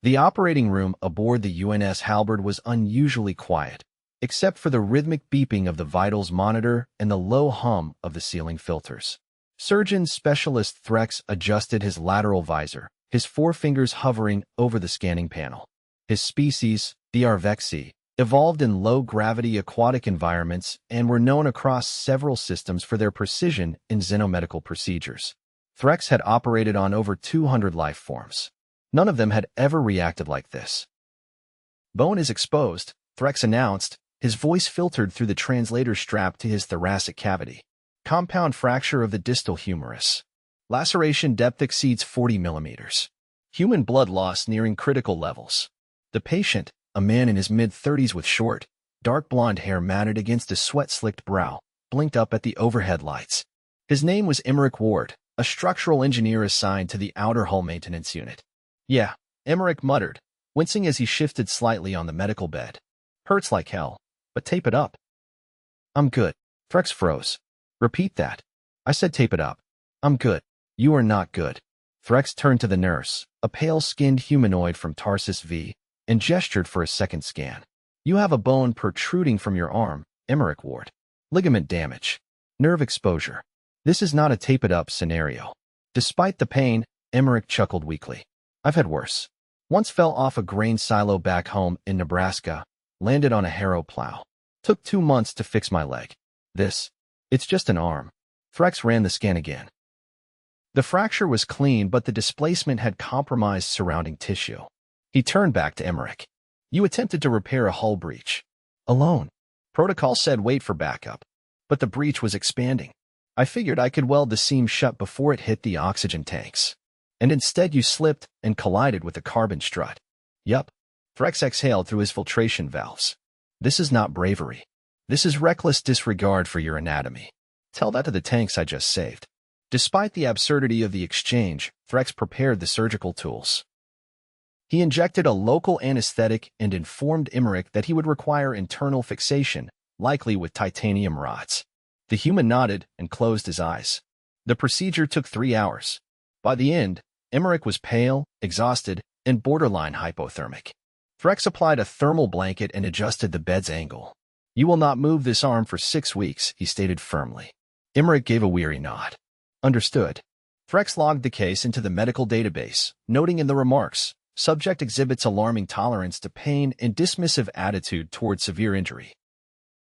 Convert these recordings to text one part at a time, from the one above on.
The operating room aboard the U.N.S. Halberd was unusually quiet, except for the rhythmic beeping of the vitals monitor and the low hum of the ceiling filters. Surgeon Specialist Threx adjusted his lateral visor, his forefingers hovering over the scanning panel. His species, the Arvexi, evolved in low-gravity aquatic environments and were known across several systems for their precision in xenomedical procedures. Threx had operated on over 200 life forms. None of them had ever reacted like this. "Bone is exposed," Threx announced, his voice filtered through the translator strapped to his thoracic cavity. "Compound fracture of the distal humerus. Laceration depth exceeds 40 millimeters. Human blood loss nearing critical levels." The patient, a man in his mid-30s with short, dark blonde hair matted against a sweat-slicked brow, blinked up at the overhead lights. His name was Emmerick Ward, a structural engineer assigned to the outer hull maintenance unit. "Yeah," Emmerick muttered, wincing as he shifted slightly on the medical bed. "Hurts like hell, but tape it up." "I'm good." Threx froze. "Repeat that." "I said tape it up." "I'm good." "You are not good." Threx turned to the nurse, a pale-skinned humanoid from Tarsus V, and gestured for a second scan. "You have a bone protruding from your arm, Emmerick Ward. Ligament damage. Nerve exposure. This is not a tape-it-up scenario." Despite the pain, Emmerick chuckled weakly. "I've had worse. Once fell off a grain silo back home in Nebraska, landed on a harrow plow. Took 2 months to fix my leg. It's just an arm." Threx ran the scan again. The fracture was clean, but the displacement had compromised surrounding tissue. He turned back to Emmerick. "You attempted to repair a hull breach. Alone. Protocol said wait for backup. But the breach was expanding. I figured I could weld the seam shut before it hit the oxygen tanks. And instead you slipped and collided with a carbon strut." "Yup." Threx exhaled through his filtration valves. "This is not bravery. This is reckless disregard for your anatomy. Tell that to the tanks I just saved." Despite the absurdity of the exchange, Threx prepared the surgical tools. He injected a local anesthetic and informed Emmerick that he would require internal fixation, likely with titanium rods. The human nodded and closed his eyes. The procedure took 3 hours. By the end, Emmerick was pale, exhausted, and borderline hypothermic. Threx applied a thermal blanket and adjusted the bed's angle. "You will not move this arm for 6 weeks," he stated firmly. Emmerick gave a weary nod. "Understood." Threx logged the case into the medical database, noting in the remarks, "Subject exhibits alarming tolerance to pain and dismissive attitude toward severe injury.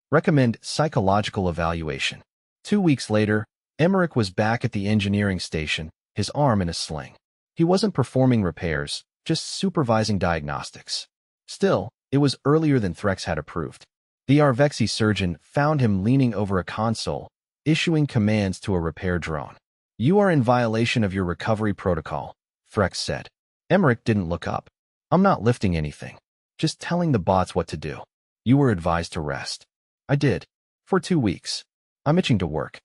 Recommend psychological evaluation." 2 weeks later, Emmerick was back at the engineering station, his arm in a sling. He wasn't performing repairs, just supervising diagnostics. Still, it was earlier than Threx had approved. The Arvexi surgeon found him leaning over a console, issuing commands to a repair drone. "You are in violation of your recovery protocol," Threx said. Emmerick didn't look up. "I'm not lifting anything. Just telling the bots what to do. You were advised to rest." "I did. For 2 weeks. I'm itching to work."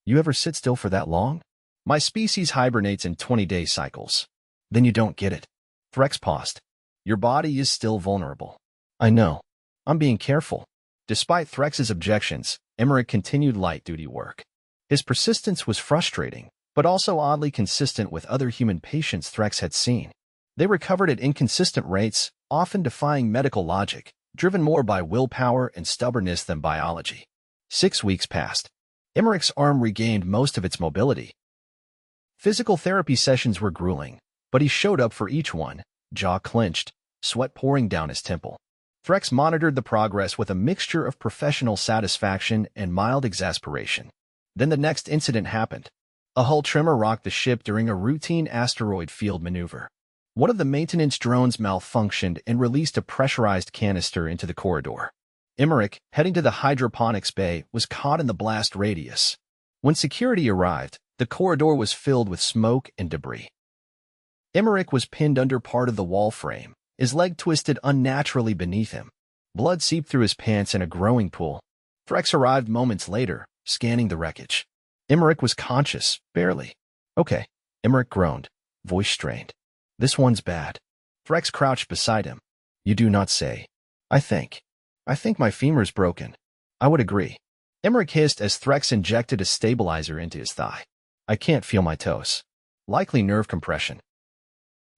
"You ever sit still for that long?" "My species hibernates in 20-day cycles." "Then you don't get it." Threx paused. "Your body is still vulnerable." "I know. I'm being careful." Despite Threx's objections, Emmerick continued light-duty work. His persistence was frustrating, but also oddly consistent with other human patients Threx had seen. They recovered at inconsistent rates, often defying medical logic, driven more by willpower and stubbornness than biology. 6 weeks passed. Emmerick's arm regained most of its mobility. Physical therapy sessions were grueling, but he showed up for each one, jaw clenched, sweat pouring down his temple. Threx monitored the progress with a mixture of professional satisfaction and mild exasperation. Then the next incident happened. A hull tremor rocked the ship during a routine asteroid field maneuver. One of the maintenance drones malfunctioned and released a pressurized canister into the corridor. Emmerick, heading to the hydroponics bay, was caught in the blast radius. When security arrived, the corridor was filled with smoke and debris. Emmerick was pinned under part of the wall frame, his leg twisted unnaturally beneath him. Blood seeped through his pants in a growing pool. Threx arrived moments later, scanning the wreckage. Emmerick was conscious, barely. "Okay," Emmerick groaned, voice strained. "This one's bad." Threx crouched beside him. "You do not say." I think my femur's broken." "I would agree." Emmerick hissed as Threx injected a stabilizer into his thigh. "I can't feel my toes. Likely nerve compression."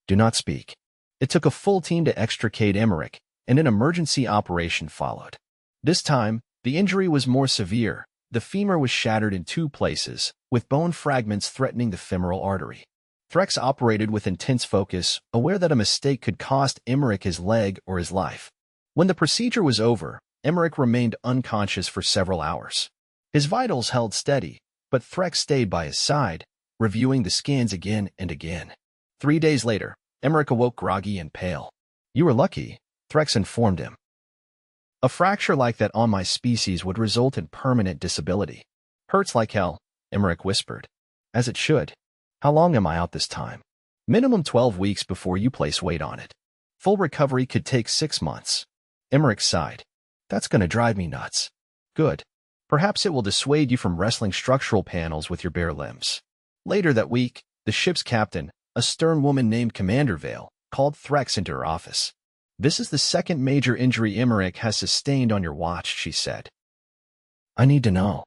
"Do not speak." It took a full team to extricate Emmerick, and an emergency operation followed. This time, the injury was more severe. The femur was shattered in 2 places, with bone fragments threatening the femoral artery. Threx operated with intense focus, aware that a mistake could cost Emmerick his leg or his life. When the procedure was over, Emmerick remained unconscious for several hours. His vitals held steady, but Threx stayed by his side, reviewing the scans again and again. 3 days later, Emmerick awoke groggy and pale. "You were lucky," Threx informed him. "A fracture like that on my species would result in permanent disability." "Hurts like hell," Emmerick whispered. "As it should. How long am I out this time?" "Minimum 12 weeks before you place weight on it. Full recovery could take 6 months. Emmerick sighed. "That's gonna drive me nuts." "Good. Perhaps it will dissuade you from wrestling structural panels with your bare limbs." Later that week, the ship's captain, a stern woman named Commander Vale, called Threx into her office. "This is the second major injury Emmerick has sustained on your watch," she said. "I need to know."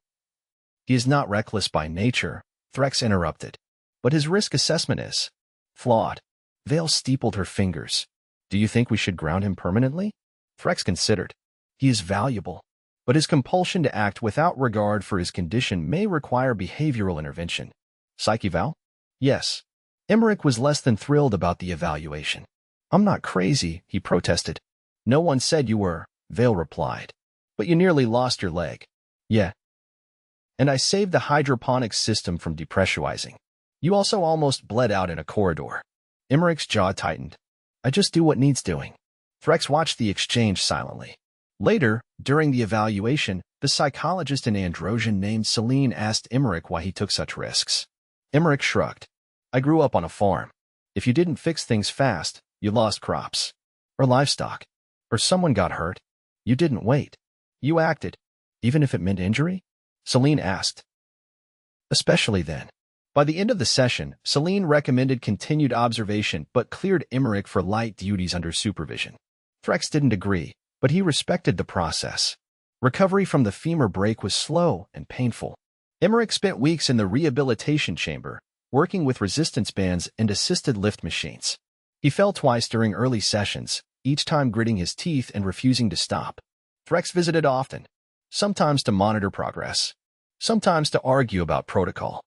"He is not reckless by nature," Threx interrupted. "But his risk assessment is flawed." Vale steepled her fingers. "Do you think we should ground him permanently?" Threx considered. "He is valuable, but his compulsion to act without regard for his condition may require behavioral intervention." "Psyche Val?" "Yes." Emmerick was less than thrilled about the evaluation. "I'm not crazy," he protested. "No one said you were," Vale replied. "But you nearly lost your leg." "Yeah. And I saved the hydroponics system from depressurizing. You also almost bled out in a corridor." Emmerick's jaw tightened. "I just do what needs doing." Threx watched the exchange silently. Later, during the evaluation, the psychologist in Androsian named Celine asked Emmerick why he took such risks. Emmerick shrugged. "I grew up on a farm. If you didn't fix things fast, you lost crops. Or livestock. Or someone got hurt. You didn't wait. You acted. Even if it meant injury?" Celine asked. "Especially then." By the end of the session, Celine recommended continued observation but cleared Emmerick for light duties under supervision. Threx didn't agree, but he respected the process. Recovery from the femur break was slow and painful. Emmerick spent weeks in the rehabilitation chamber, working with resistance bands and assisted lift machines. He fell twice during early sessions, each time gritting his teeth and refusing to stop. Threx visited often, sometimes to monitor progress, sometimes to argue about protocol.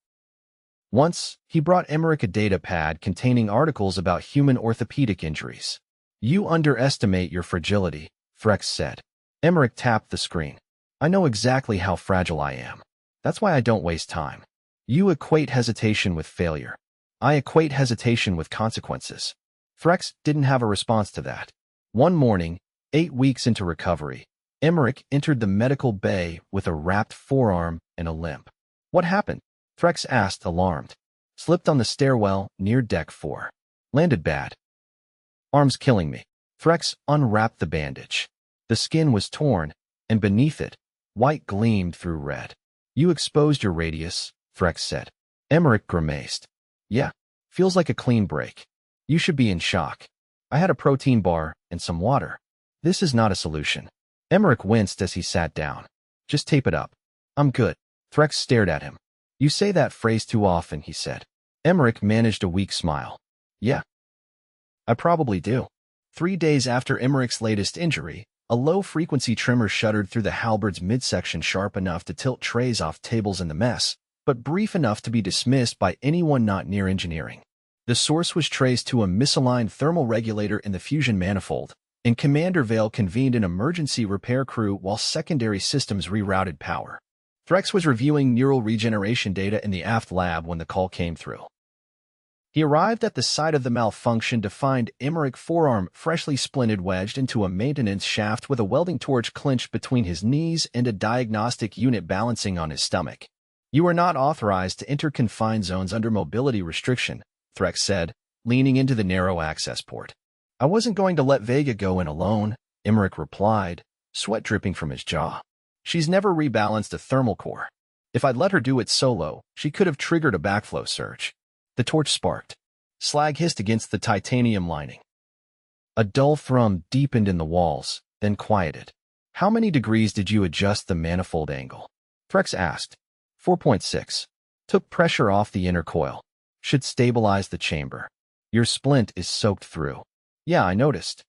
Once, he brought Emmerick a data pad containing articles about human orthopedic injuries. "You underestimate your fragility," Threx said. Emmerick tapped the screen. "I know exactly how fragile I am. That's why I don't waste time. You equate hesitation with failure. I equate hesitation with consequences." Threx didn't have a response to that. One morning, 8 weeks into recovery, Emmerick entered the medical bay with a wrapped forearm and a limp. "What happened?" Threx asked, alarmed. "Slipped on the stairwell near deck 4. Landed bad. Arm's killing me." Threx unwrapped the bandage. The skin was torn, and beneath it, white gleamed through red. "You exposed your radius," Threx said. Emmerick grimaced. "Yeah, feels like a clean break. You should be in shock. I had a protein bar and some water. This is not a solution." Emmerick winced as he sat down. "Just tape it up. I'm good." Threx stared at him. "You say that phrase too often," he said. Emmerick managed a weak smile. "Yeah, I probably do." 3 days after Emmerick's latest injury, a low-frequency tremor shuddered through the Halberd's midsection, sharp enough to tilt trays off tables in the mess, but brief enough to be dismissed by anyone not near engineering. The source was traced to a misaligned thermal regulator in the fusion manifold, and Commander Vale convened an emergency repair crew while secondary systems rerouted power. Threx was reviewing neural regeneration data in the aft lab when the call came through. He arrived at the site of the malfunction to find Emmerick forearm freshly splinted wedged into a maintenance shaft with a welding torch clenched between his knees and a diagnostic unit balancing on his stomach. "You are not authorized to enter confined zones under mobility restriction," Threx said, leaning into the narrow access port. "I wasn't going to let Vega go in alone," Emmerick replied, sweat dripping from his jaw. "She's never rebalanced a thermal core. If I'd let her do it solo, she could have triggered a backflow surge." The torch sparked. Slag hissed against the titanium lining. A dull thrum deepened in the walls, then quieted. "How many degrees did you adjust the manifold angle?" Threx asked. 4.6. Took pressure off the inner coil. Should stabilize the chamber. Your splint is soaked through. Yeah, I noticed.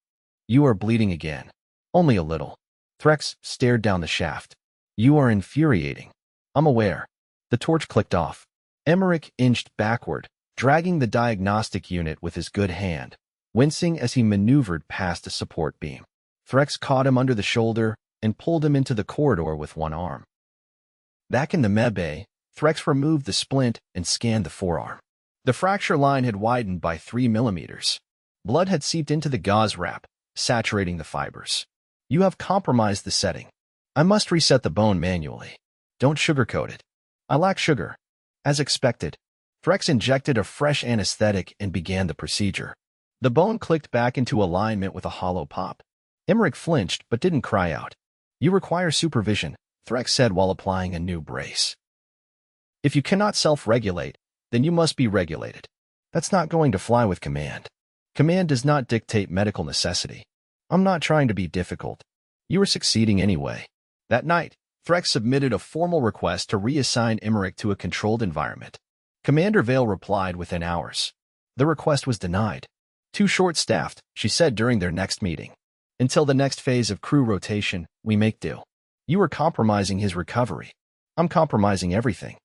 You are bleeding again. Only a little. Threx stared down the shaft. You are infuriating. I'm aware. The torch clicked off. Emmerick inched backward, dragging the diagnostic unit with his good hand, wincing as he maneuvered past a support beam. Threx caught him under the shoulder and pulled him into the corridor with one arm. Back in the med bay, Threx removed the splint and scanned the forearm. The fracture line had widened by 3 millimeters. Blood had seeped into the gauze wrap, saturating the fibers. You have compromised the setting. I must reset the bone manually. Don't sugarcoat it. I lack sugar. As expected, Threx injected a fresh anesthetic and began the procedure. The bone clicked back into alignment with a hollow pop. Emmerick flinched but didn't cry out. You require supervision, Threx said while applying a new brace. If you cannot self-regulate, then you must be regulated. That's not going to fly with command. Command does not dictate medical necessity. I'm not trying to be difficult. You are succeeding anyway. That night, Threx submitted a formal request to reassign Emmerick to a controlled environment. Commander Vale replied within hours. The request was denied. Too short-staffed, she said during their next meeting. Until the next phase of crew rotation, we make do. You are compromising his recovery. I'm compromising everything.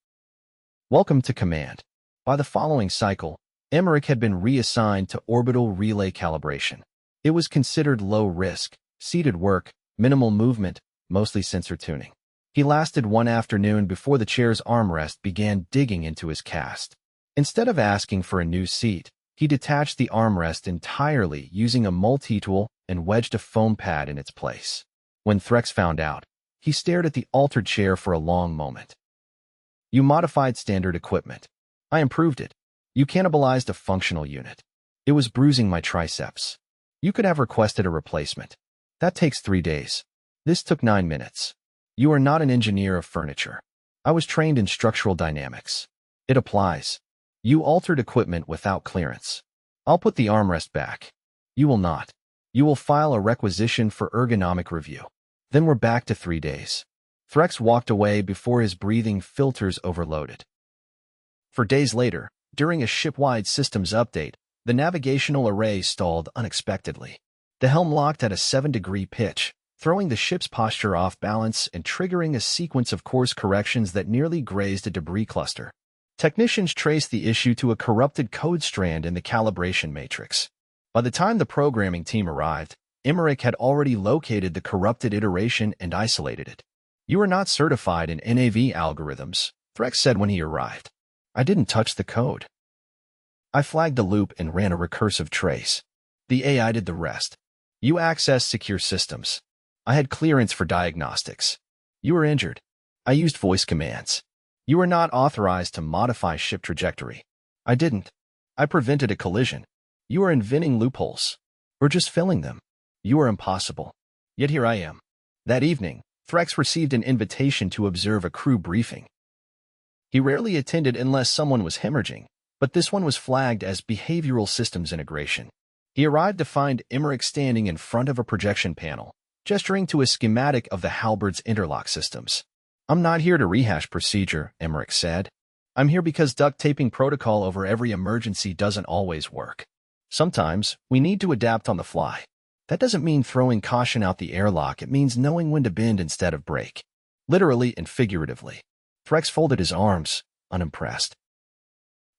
Welcome to command. By the following cycle, Emmerick had been reassigned to orbital relay calibration. It was considered low risk, seated work, minimal movement, mostly sensor tuning. He lasted one afternoon before the chair's armrest began digging into his cast. Instead of asking for a new seat, he detached the armrest entirely using a multi-tool and wedged a foam pad in its place. When Threx found out, he stared at the altered chair for a long moment. You modified standard equipment. I improved it. You cannibalized a functional unit. It was bruising my triceps. You could have requested a replacement. That takes 3 days. This took 9 minutes. You are not an engineer of furniture. I was trained in structural dynamics. It applies. You altered equipment without clearance. I'll put the armrest back. You will not. You will file a requisition for ergonomic review. Then we're back to 3 days. Threx walked away before his breathing filters overloaded. For days later, during a ship-wide systems update, the navigational array stalled unexpectedly. The helm locked at a 7-degree pitch, throwing the ship's posture off balance and triggering a sequence of course corrections that nearly grazed a debris cluster. Technicians traced the issue to a corrupted code strand in the calibration matrix. By the time the programming team arrived, Emmerick had already located the corrupted iteration and isolated it. You are not certified in NAV algorithms, Threx said when he arrived. I didn't touch the code. I flagged the loop and ran a recursive trace. The AI did the rest. You accessed secure systems. I had clearance for diagnostics. You were injured. I used voice commands. You were not authorized to modify ship trajectory. I didn't. I prevented a collision. You are inventing loopholes. Or just filling them. You are impossible. Yet here I am. That evening, Threx received an invitation to observe a crew briefing. He rarely attended unless someone was hemorrhaging, but this one was flagged as behavioral systems integration. He arrived to find Emmerick standing in front of a projection panel, gesturing to a schematic of the Halberd's interlock systems. I'm not here to rehash procedure, Emmerick said. I'm here because duct taping protocol over every emergency doesn't always work. Sometimes, we need to adapt on the fly. That doesn't mean throwing caution out the airlock, it means knowing when to bend instead of break. Literally and figuratively. Threx folded his arms, unimpressed.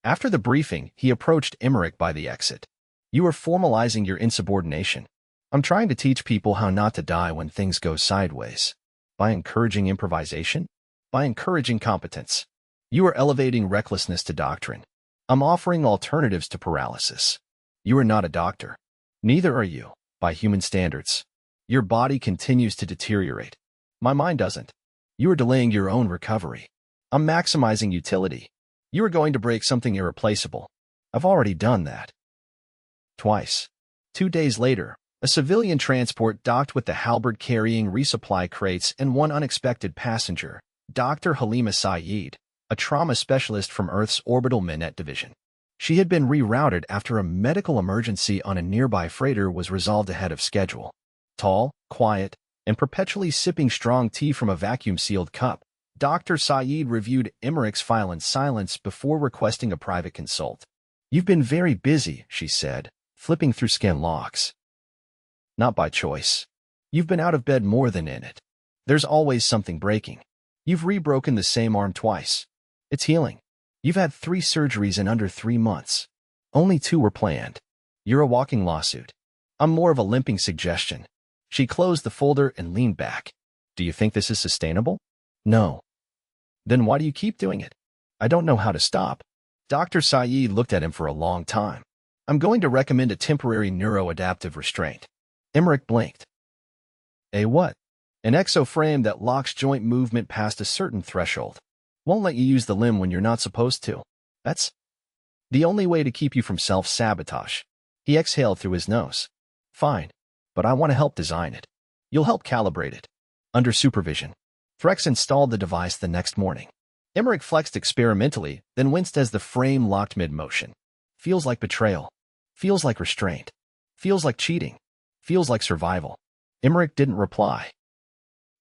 After the briefing, he approached Emmerick by the exit. You are formalizing your insubordination. I'm trying to teach people how not to die when things go sideways. By encouraging improvisation? By encouraging competence. You are elevating recklessness to doctrine. I'm offering alternatives to paralysis. You are not a doctor. Neither are you, by human standards. Your body continues to deteriorate. My mind doesn't. You are delaying your own recovery. I'm maximizing utility. You are going to break something irreplaceable. I've already done that. Twice. 2 days later, a civilian transport docked with the Halberd carrying resupply crates and one unexpected passenger, Dr. Halima Saeed, a trauma specialist from Earth's Orbital Minette Division. She had been rerouted after a medical emergency on a nearby freighter was resolved ahead of schedule. Tall, quiet, and perpetually sipping strong tea from a vacuum-sealed cup, Dr. Saeed reviewed Emmerick's file in silence before requesting a private consult. You've been very busy, she said, flipping through scan logs. Not by choice. You've been out of bed more than in it. There's always something breaking. You've re-broken the same arm twice. It's healing. You've had 3 surgeries in under 3 months. Only 2 were planned. You're a walking lawsuit. I'm more of a limping suggestion. She closed the folder and leaned back. Do you think this is sustainable? No. Then why do you keep doing it? I don't know how to stop. Dr. Saeed looked at him for a long time. I'm going to recommend a temporary neuroadaptive restraint. Emmerick blinked. A what? An exoframe that locks joint movement past a certain threshold. Won't let you use the limb when you're not supposed to. That's the only way to keep you from self-sabotage. He exhaled through his nose. Fine, but I want to help design it. You'll help calibrate it. Under supervision. Threx installed the device the next morning. Emmerick flexed experimentally, then winced as the frame locked mid-motion. Feels like betrayal. Feels like restraint. Feels like cheating. Feels like survival. Emmerick didn't reply.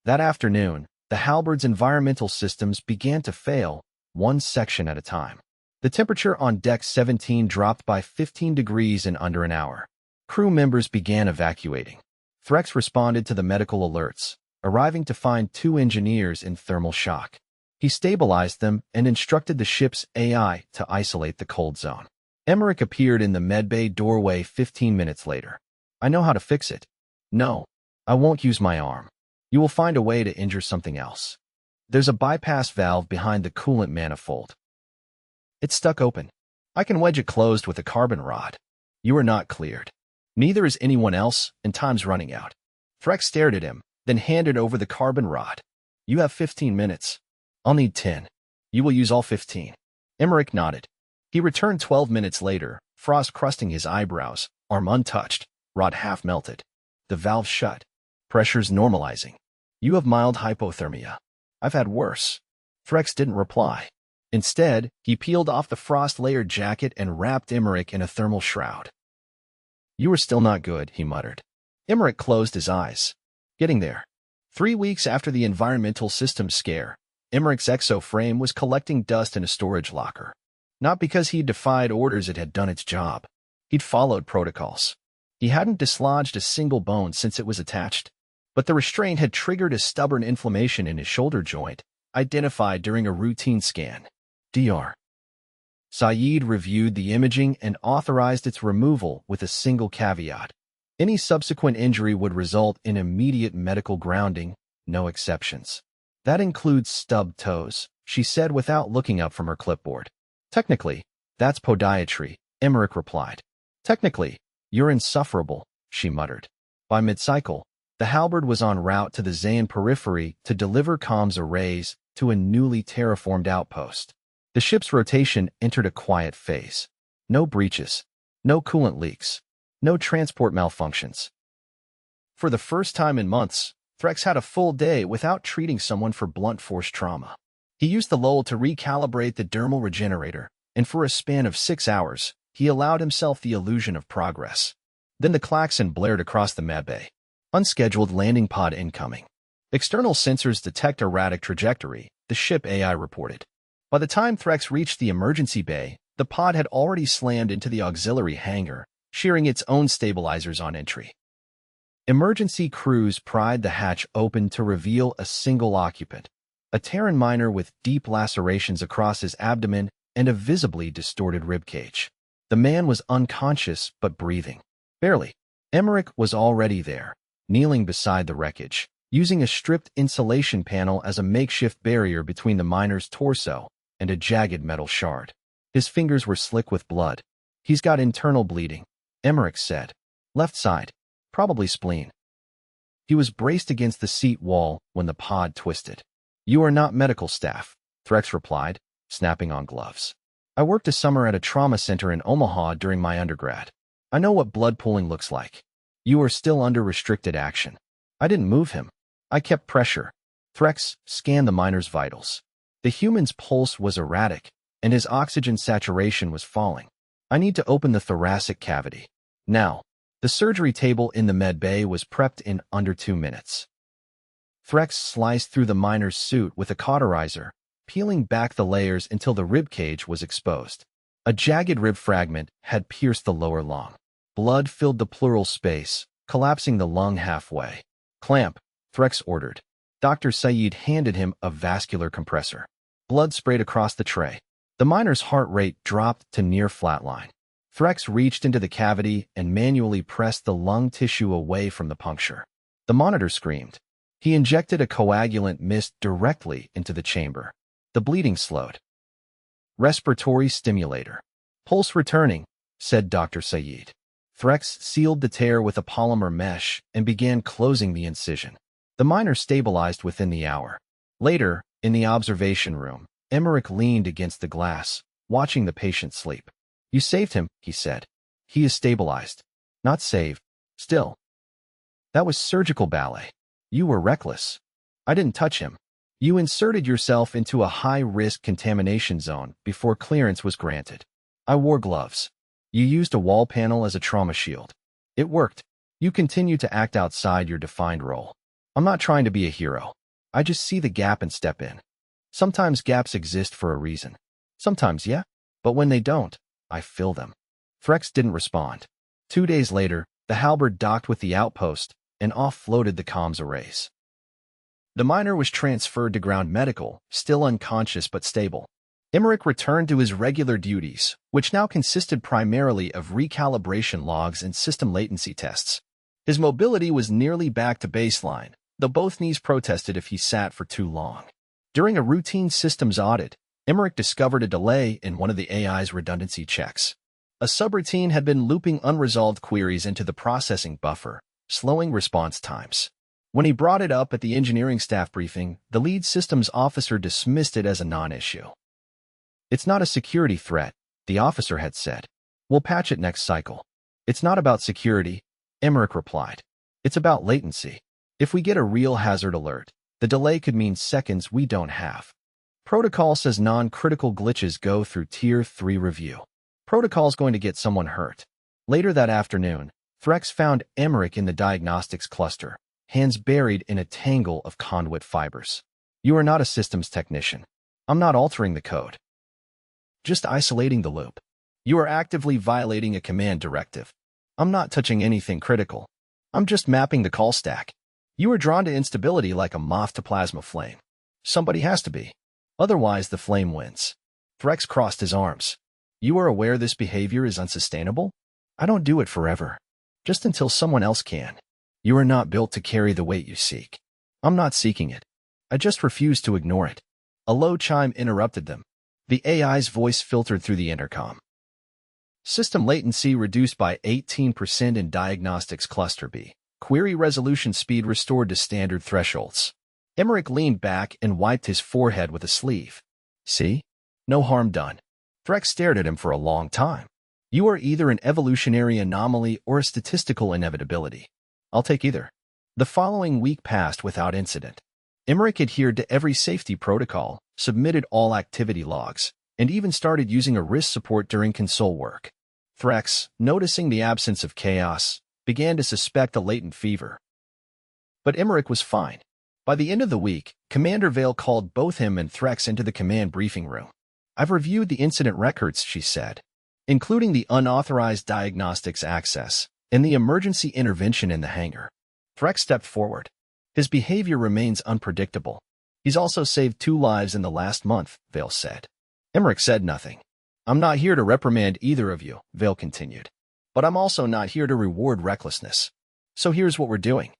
That afternoon, the Halberd's environmental systems began to fail, one section at a time. The temperature on Deck 17 dropped by 15 degrees in under an hour. Crew members began evacuating. Threx responded to the medical alerts, arriving to find 2 engineers in thermal shock. He stabilized them and instructed the ship's AI to isolate the cold zone. Emmerick appeared in the medbay doorway 15 minutes later. I know how to fix it. No, I won't use my arm. You will find a way to injure something else. There's a bypass valve behind the coolant manifold. It's stuck open. I can wedge it closed with a carbon rod. You are not cleared. Neither is anyone else, and time's running out. Threx stared at him, then handed over the carbon rod. You have 15 minutes. I'll need 10. You will use all 15. Emmerick nodded. He returned 12 minutes later, frost crusting his eyebrows, arm untouched, rod half melted. The valve shut. Pressure's normalizing. You have mild hypothermia. I've had worse. Threx didn't reply. Instead, he peeled off the frost-layered jacket and wrapped Emmerick in a thermal shroud. You are still not good, he muttered. Emmerick closed his eyes. Getting there. 3 weeks after the environmental systems scare, Emmerick's exoframe was collecting dust in a storage locker. Not because he'd defied orders, it had done its job. He'd followed protocols. He hadn't dislodged a single bone since it was attached. But the restraint had triggered a stubborn inflammation in his shoulder joint, identified during a routine scan. Dr. Saeed reviewed the imaging and authorized its removal with a single caveat. Any subsequent injury would result in immediate medical grounding, no exceptions. That includes stubbed toes, she said without looking up from her clipboard. Technically, that's podiatry, Emmerick replied. Technically, you're insufferable, she muttered. By mid-cycle, the Halberd was en route to the Zayan periphery to deliver comms arrays to a newly terraformed outpost. The ship's rotation entered a quiet phase. No breaches, no coolant leaks, no transport malfunctions. For the first time in months, Threx had a full day without treating someone for blunt force trauma. He used the lull to recalibrate the dermal regenerator, and for a span of 6 hours, he allowed himself the illusion of progress. Then the klaxon blared across the medbay. Unscheduled landing pod incoming. External sensors detect erratic trajectory, the ship AI reported. By the time Threx reached the emergency bay, the pod had already slammed into the auxiliary hangar, shearing its own stabilizers on entry. Emergency crews pried the hatch open to reveal a single occupant, a Terran miner with deep lacerations across his abdomen and a visibly distorted ribcage. The man was unconscious but breathing. Barely. Emmerick was already there, kneeling beside the wreckage, using a stripped insulation panel as a makeshift barrier between the miner's torso and a jagged metal shard. His fingers were slick with blood. He's got internal bleeding, Emmerick said. Left side. Probably spleen. He was braced against the seat wall when the pod twisted. You are not medical staff, Threx replied, snapping on gloves. I worked a summer at a trauma center in Omaha during my undergrad. I know what blood pooling looks like. You are still under restricted action. I didn't move him. I kept pressure. Threx scanned the miner's vitals. The human's pulse was erratic, and his oxygen saturation was falling. I need to open the thoracic cavity. Now. The surgery table in the med bay was prepped in under 2 minutes. Threx sliced through the miner's suit with a cauterizer, peeling back the layers until the rib cage was exposed. A jagged rib fragment had pierced the lower lung. Blood filled the pleural space, collapsing the lung halfway. Clamp, Threx ordered. Dr. Saeed handed him a vascular compressor. Blood sprayed across the tray. The miner's heart rate dropped to near flatline. Threx reached into the cavity and manually pressed the lung tissue away from the puncture. The monitor screamed. He injected a coagulant mist directly into the chamber. The bleeding slowed. Respiratory stimulator. Pulse returning, said Dr. Saeed. Threx sealed the tear with a polymer mesh and began closing the incision. The miner stabilized within the hour. Later, in the observation room, Emmerick leaned against the glass, watching the patient sleep. You saved him, he said. He is stabilized. Not saved. Still. That was surgical ballet. You were reckless. I didn't touch him. You inserted yourself into a high-risk contamination zone before clearance was granted. I wore gloves. You used a wall panel as a trauma shield. It worked. You continue to act outside your defined role. I'm not trying to be a hero. I just see the gap and step in. Sometimes gaps exist for a reason. Sometimes, yeah. But when they don't, I fill them. Threx didn't respond. 2 days later, the Halberd docked with the outpost and offloaded the comms arrays. The miner was transferred to ground medical, still unconscious but stable. Emmerick returned to his regular duties, which now consisted primarily of recalibration logs and system latency tests. His mobility was nearly back to baseline, though both knees protested if he sat for too long. During a routine systems audit, Emmerick discovered a delay in one of the AI's redundancy checks. A subroutine had been looping unresolved queries into the processing buffer, slowing response times. When he brought it up at the engineering staff briefing, the lead systems officer dismissed it as a non-issue. It's not a security threat, the officer had said. We'll patch it next cycle. It's not about security, Emmerick replied. It's about latency. If we get a real hazard alert, the delay could mean seconds we don't have. Protocol says non-critical glitches go through Tier 3 review. Protocol's going to get someone hurt. Later that afternoon, Threx found Emmerick in the diagnostics cluster, hands buried in a tangle of conduit fibers. You are not a systems technician. I'm not altering the code. Just isolating the loop. You are actively violating a command directive. I'm not touching anything critical. I'm just mapping the call stack. You are drawn to instability like a moth to plasma flame. Somebody has to be. Otherwise, the flame wins. Threx crossed his arms. You are aware this behavior is unsustainable? I don't do it forever. Just until someone else can. You are not built to carry the weight you seek. I'm not seeking it. I just refuse to ignore it. A low chime interrupted them. The AI's voice filtered through the intercom. System latency reduced by 18% in Diagnostics Cluster B. Query resolution speed restored to standard thresholds. Emmerick leaned back and wiped his forehead with a sleeve. See? No harm done. Threx stared at him for a long time. You are either an evolutionary anomaly or a statistical inevitability. I'll take either. The following week passed without incident. Emmerick adhered to every safety protocol, submitted all activity logs, and even started using a risk support during console work. Threx, noticing the absence of chaos, began to suspect a latent fever. But Emmerick was fine. By the end of the week, Commander Vale called both him and Threx into the command briefing room. I've reviewed the incident records, she said, including the unauthorized diagnostics access and the emergency intervention in the hangar. Threx stepped forward. His behavior remains unpredictable. He's also saved 2 lives in the last month, Vale said. Emmerick said nothing. I'm not here to reprimand either of you, Vale continued. But I'm also not here to reward recklessness. So here's what we're doing.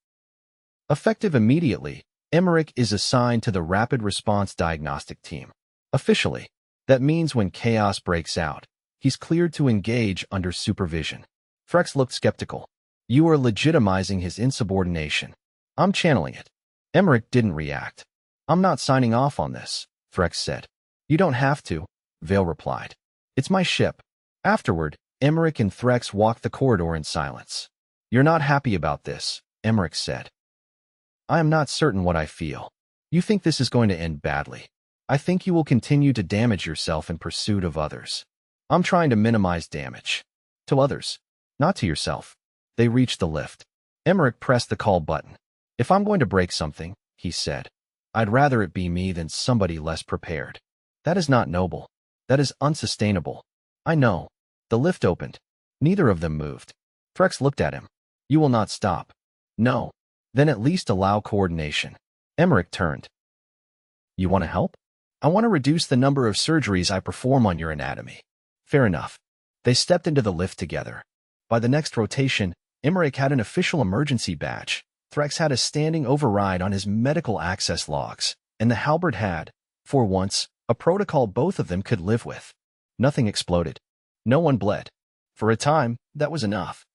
Effective immediately, Emmerick is assigned to the Rapid Response Diagnostic Team. Officially, that means when chaos breaks out, he's cleared to engage under supervision. Threx looked skeptical. You are legitimizing his insubordination. I'm channeling it. Emmerick didn't react. I'm not signing off on this, Threx said. You don't have to, Vale replied. It's my ship. Afterward, Emmerick and Threx walked the corridor in silence. You're not happy about this, Emmerick said. I am not certain what I feel. You think this is going to end badly. I think you will continue to damage yourself in pursuit of others. I'm trying to minimize damage. To others, not to yourself. They reached the lift. Emmerick pressed the call button. If I'm going to break something, he said, I'd rather it be me than somebody less prepared. That is not noble. That is unsustainable. I know. The lift opened. Neither of them moved. Threx looked at him. You will not stop. No. Then at least allow coordination. Emmerick turned. You want to help? I want to reduce the number of surgeries I perform on your anatomy. Fair enough. They stepped into the lift together. By the next rotation, Emmerick had an official emergency badge. Threx had a standing override on his medical access logs, and the Halberd had, for once, a protocol both of them could live with. Nothing exploded. No one bled. For a time, that was enough.